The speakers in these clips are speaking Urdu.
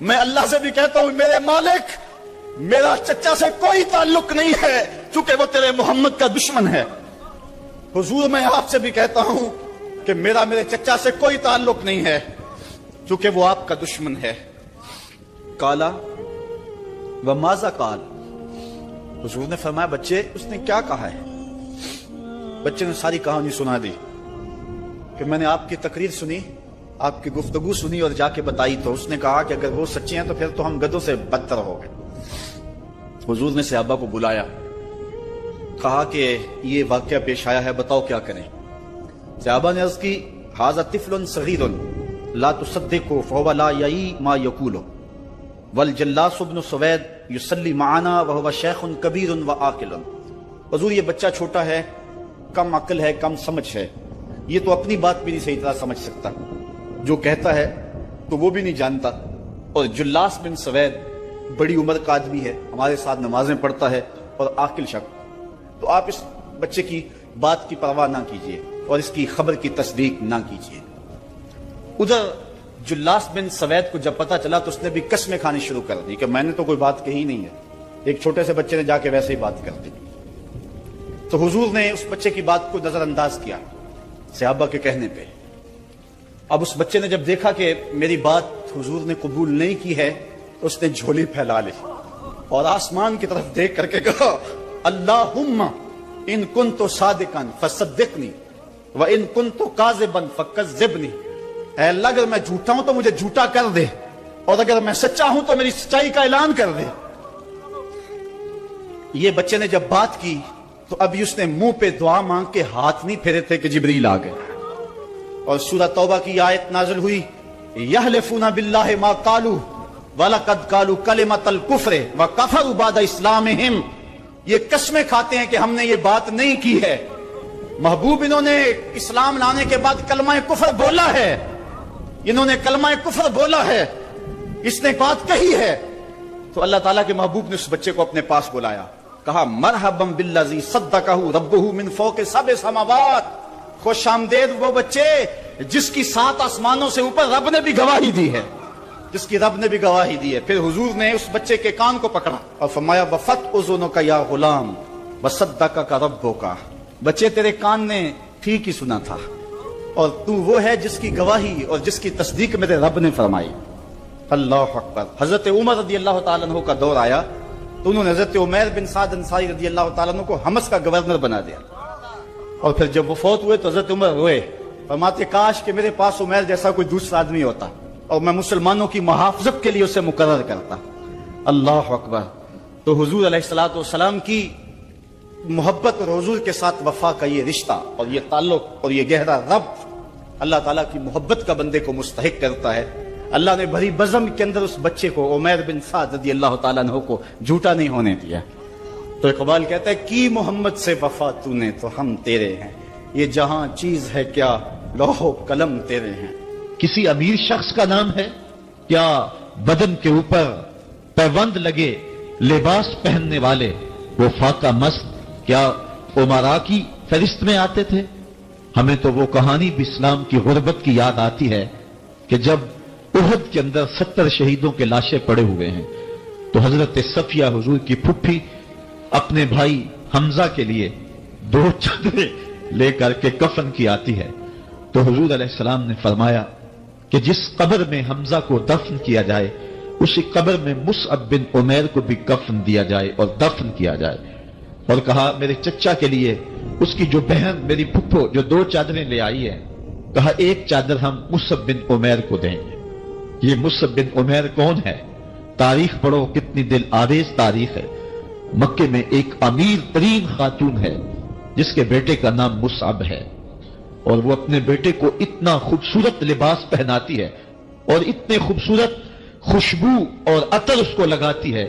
میں اللہ سے بھی کہتا ہوں میرے مالک میرا چچا سے کوئی تعلق نہیں ہے چونکہ وہ تیرے محمد کا دشمن ہے۔ حضور میں آپ سے بھی کہتا ہوں کہ میرا میرے چچا سے کوئی تعلق نہیں ہے چونکہ وہ آپ کا دشمن ہے۔ کالا وماذا قال، حضور نے فرمایا بچے اس نے کیا کہا ہے؟ بچے نے ساری کہانی سنا دی کہ میں نے آپ کی تقریر سنی، آپ کی گفتگو سنی اور جا کے بتائی تو اس نے کہا کہ اگر وہ سچے ہیں تو پھر تو ہم گدھوں سے بدتر ہو گئے۔ حضور نے صحابہ کو بلایا، کہا کہ یہ واقعہ پیش آیا ہے، بتاؤ کیا کریں؟ صحابہ نے عرض کی ھذا طفل صغیر لا تصدقوا فهو لا یعی ما یقول والجلاس ابن سوید یصلی معنا وهو شیخ کبیر وعاقل۔ حضور یہ بچہ چھوٹا ہے، کم عقل ہے، کم سمجھ ہے، یہ تو اپنی بات بھی نہیں صحیح طرح سمجھ سکتا، جو کہتا ہے تو وہ بھی نہیں جانتا، اور جلاس بن سوید بڑی عمر کا آدمی ہے، ہمارے ساتھ نمازیں پڑھتا ہے اور عاقل شخص، تو آپ اس بچے کی بات کی پرواہ نہ کیجیے اور اس کی خبر کی تصدیق نہ کیجیے۔ ادھر جلاس بن سوید کو جب پتا چلا تو اس نے بھی قسمیں کھانی شروع کر دی کہ میں نے تو کوئی بات کہی نہیں ہے، ایک چھوٹے سے بچے نے جا کے ویسے ہی بات کر دی۔ تو حضور نے اس بچے کی بات کو نظر انداز کیا صحابہ کے کہنے پہ۔ اب اس بچے نے جب دیکھا کہ میری بات حضور نے قبول نہیں کی ہے تو اس نے جھولی پھیلا لی اور آسمان کی طرف دیکھ کر کے کہا اللہم ان کنت صادقا فصدقنی وان کنت کاذبا فکذبنی، اے اللہ اگر میں جھوٹا ہوں تو مجھے جھوٹا کر دے اور اگر میں سچا ہوں تو میری سچائی کا اعلان کر دے۔ یہ بچے نے جب بات کی تو ابھی اس نے منہ پہ دعا مانگ کے ہاتھ نہیں پھیرے تھے کہ جبریل آ گئے، اور سورہ توبہ کی آیت نازل ہوئی یحلفون باللہ ما قالوا وَلَقَدْ قَالُوا كَلِمَةَ الْكُفْرِ وَكَفَرُوا بَعْدَ إِسْلَامِهِمْ، یہ قسمیں کھاتے ہیں کہ ہم نے یہ بات نہیں کی ہے، محبوب انہوں نے اسلام لانے کے بعد کلمہ کفر بولا ہے، انہوں نے کلمہ کفر بولا ہے، اس نے بات کہی ہے۔ تو اللہ تعالیٰ کے محبوب نے اس بچے کو اپنے پاس بلایا، کہا مرحبا بالذی صدقہ ربہ من فوق سبع سماوات، خوش آمدید وہ بچے جس کی 7 آسمانوں سے اوپر رب نے بھی گواہی دی ہے، جس کی رب نے بھی گواہی دی ہے۔ پھر حضور نے اس بچے کے کان کو پکڑا اور فرمایا وفت اذنک یا غلام وصدقک ربک، بچے تیرے کان نے ٹھیک ہی سنا تھا اور تو وہ ہے جس کی گواہی اور جس کی تصدیق میرے رب نے فرمائی۔ اللہ اکبر۔ حضرت عمر رضی اللہ تعالیٰ عنہ کا دور آیا تو انہوں نے حضرت عمیر بن سعد انصاری رضی اللہ تعالیٰ عنہ کو حمص کا گورنر بنا دیا، اور پھر جب وہ فوت ہوئے تو حضرت عمر روئے، فرماتے کاش کہ میرے پاس عمیر جیسا کوئی دوسرا آدمی ہوتا اور میں مسلمانوں کی محافظت کے لیے اسے مقرر کرتا۔ اللہ اکبر۔ تو حضور علیہ الصلوۃ والسلام کی محبت اور حضور کے ساتھ وفا کا یہ رشتہ اور یہ تعلق اور یہ گہرا ربط اللہ تعالیٰ کی محبت کا بندے کو مستحق کرتا ہے۔ اللہ نے بھری بزم کے اندر اس بچے کو عمیر بن سعد رضی اللہ تعالیٰ عنہ کو جھوٹا نہیں ہونے دیا۔ تو اقبال کہتا ہے کی محمد سے وفا تو نے تو ہم تیرے ہیں، یہ جہاں چیز ہے کیا لوح و قلم تیرے ہیں۔ کسی امیر شخص کا نام ہے کیا بدن کے اوپر پیوند لگے لباس پہننے والے وہ فاقہ مست کیا امراء کی فہرست میں آتے تھے؟ ہمیں تو وہ کہانی بھی اسلام کی غربت کی یاد آتی ہے کہ جب احد کے اندر 70 شہیدوں کے لاشیں پڑے ہوئے ہیں تو حضرت صفیہ حضور کی پھپھی اپنے بھائی حمزہ کے لیے 2 چادریں لے کر کے کفن کی آتی ہے، تو حضور علیہ السلام نے فرمایا کہ جس قبر میں حمزہ کو دفن کیا جائے اسی قبر میں مصعب بن عمیر کو بھی کفن دیا جائے اور دفن کیا جائے، اور کہا میرے چچا کے لیے اس کی جو بہن میری پھپھو جو 2 چادریں لے آئی ہے، کہا 1 چادر ہم مصعب بن عمیر کو دیں گے۔ یہ مصعب بن عمیر کون ہے؟ تاریخ پڑھو، کتنی دل آویز تاریخ ہے۔ مکے میں ایک امیر ترین خاتون ہے جس کے بیٹے کا نام مصعب ہے، اور وہ اپنے بیٹے کو اتنا خوبصورت لباس پہناتی ہے اور اتنے خوبصورت خوشبو اور عطر اس کو لگاتی ہے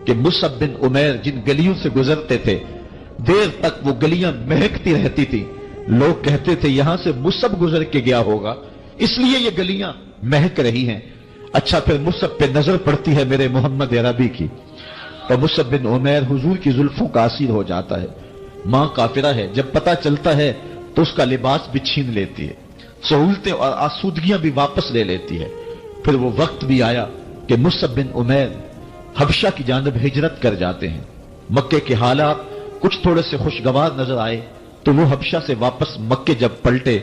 کہ مصعب بن عمیر جن گلیوں سے گزرتے تھے دیر تک وہ گلیاں مہکتی رہتی تھی، لوگ کہتے تھے یہاں سے مصعب گزر کے گیا ہوگا اس لیے یہ گلیاں مہک رہی ہیں۔ اچھا پھر مصعب پہ نظر پڑتی ہے میرے محمد عربی کی، اور مصعب بن عمیر حضور کی زلفوں کا اسیر ہو جاتا ہے۔ ماں کافرہ ہے، جب پتہ چلتا ہے تو اس کا لباس بھی چھین لیتی ہے، سہولتیں اور آسودگیاں بھی واپس لے لیتی ہے۔ پھر وہ وقت بھی آیا کہ کہ مصعب بن عمیر حبشہ کی جانب ہجرت کر جاتے ہیں. مکے کے حالات کچھ تھوڑے سے خوشگوار نظر آئے تو وہ حبشہ سے واپس مکے جب پلٹے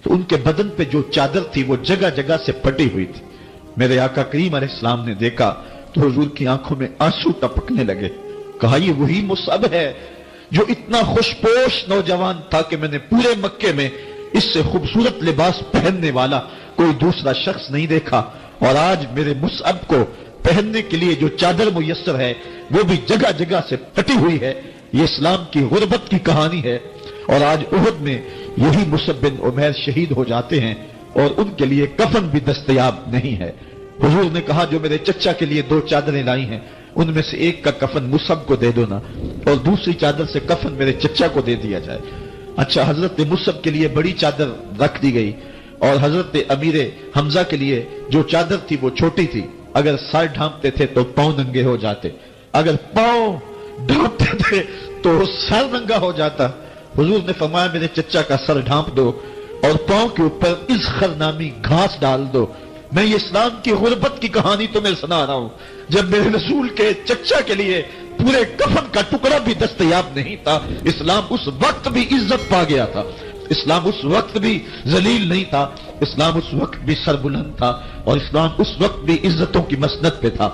تو ان کے بدن پہ جو چادر تھی وہ جگہ جگہ سے پھٹی ہوئی تھی. میرے آقا کریم علیہ السلام نے دیکھا تو حضور کی آنکھوں میں آنسو ٹپکنے لگے. کہا یہ وہی مصعب ہے جو اتنا خوشپوش نوجوان تھا کہ میں نے پورے مکے میں اس سے خوبصورت لباس پہننے والا کوئی دوسرا شخص نہیں دیکھا، اور آج میرے مصعب کو پہننے کے لیے جو چادر میسر ہے وہ بھی جگہ جگہ سے پھٹی ہوئی ہے. یہ اسلام کی غربت کی کہانی ہے. اور آج احد میں یہی مصعب بن عمیر شہید ہو جاتے ہیں اور ان کے لیے کفن بھی دستیاب نہیں ہے. حضور نے کہا جو میرے چچا کے لیے 2 چادریں لائی ہیں ان میں سے ایک کا کفن مصعب کو دے دو نا، اور دوسری چادر سے کفن میرے چچا کو دے دیا جائے. اچھا، حضرت مصعب کے لیے بڑی چادر رکھ دی گئی اور حضرت امیر حمزہ کے لیے جو چادر تھی وہ چھوٹی تھی. اگر سر ڈھانپتے تھے تو پاؤں ننگے ہو جاتے، اگر پاؤں ڈھانپتے تھے تو سر ننگا ہو جاتا. حضور نے فرمایا میرے چچا کا سر ڈھانپ دو اور پاؤں کے اوپر اذخر نامی گھاس ڈال دو. میں یہ اسلام کی غربت کی کہانی تمہیں سنا رہا ہوں. جب میرے رسول کے چچا کے لیے پورے کفن کا ٹکڑا بھی دستیاب نہیں تھا، اسلام اس وقت بھی عزت پا گیا تھا. اسلام اس وقت بھی ذلیل نہیں تھا. اسلام اس وقت بھی سربلند تھا، اور اسلام اس وقت بھی عزتوں کی مسند پہ تھا.